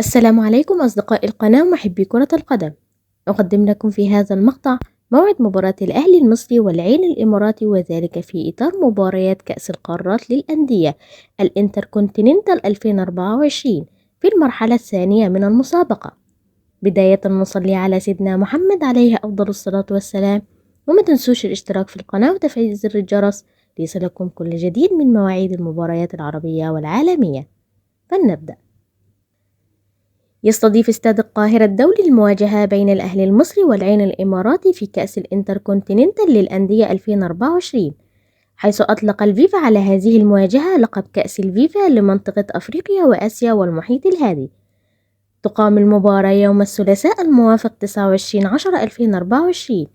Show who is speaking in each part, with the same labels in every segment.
Speaker 1: السلام عليكم أصدقاء القناة ومحبي كرة القدم. أقدم لكم في هذا المقطع موعد مباراة الأهلي المصري والعين الإماراتي، وذلك في إطار مباريات كأس القارات للأندية الانتركونتيننتال 2024 في المرحلة الثانية من المسابقة. بداية نصلي على سيدنا محمد عليه أفضل الصلاة والسلام، وما تنسوش الاشتراك في القناة وتفعيل زر الجرس ليصلكم كل جديد من مواعيد المباريات العربية والعالمية. فلنبدأ. يستضيف استاد القاهرة الدولي المواجهة بين الأهلي المصري والعين الإماراتي في كأس الانتركونتيننتال للأندية 2024، حيث أطلق الفيفا على هذه المواجهة لقب كأس الفيفا لمنطقة أفريقيا وآسيا والمحيط الهادي. تقام المباراة يوم الثلاثاء الموافق 29/10/2024.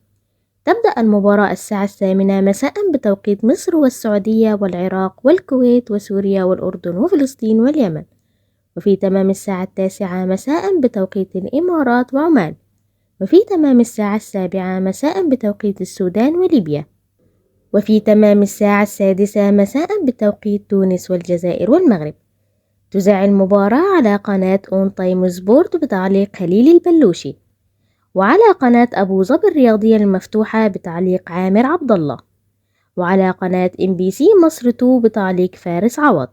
Speaker 1: تبدأ المباراة الساعة 8 مساء بتوقيت مصر والسعودية والعراق والكويت وسوريا والأردن وفلسطين واليمن، وفي تمام الساعة 9 مساء بتوقيت الإمارات وعمان، وفي تمام الساعة 7 مساء بتوقيت السودان وليبيا، وفي تمام الساعة 6 مساء بتوقيت تونس والجزائر والمغرب. تذاع المباراة على قناة أون تايم سبورت بتعليق خليل البلوشي، وعلى قناة أبو ظبي الرياضية المفتوحة بتعليق عامر عبد الله، وعلى قناة MBC مصر 2 بتعليق فارس عوض.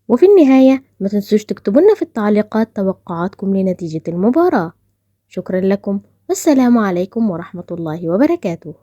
Speaker 1: وفي النهاية ما تنسوش تكتبوا لنا في التعليقات توقعاتكم لنتيجة المباراة. شكرا لكم والسلام عليكم ورحمة الله وبركاته.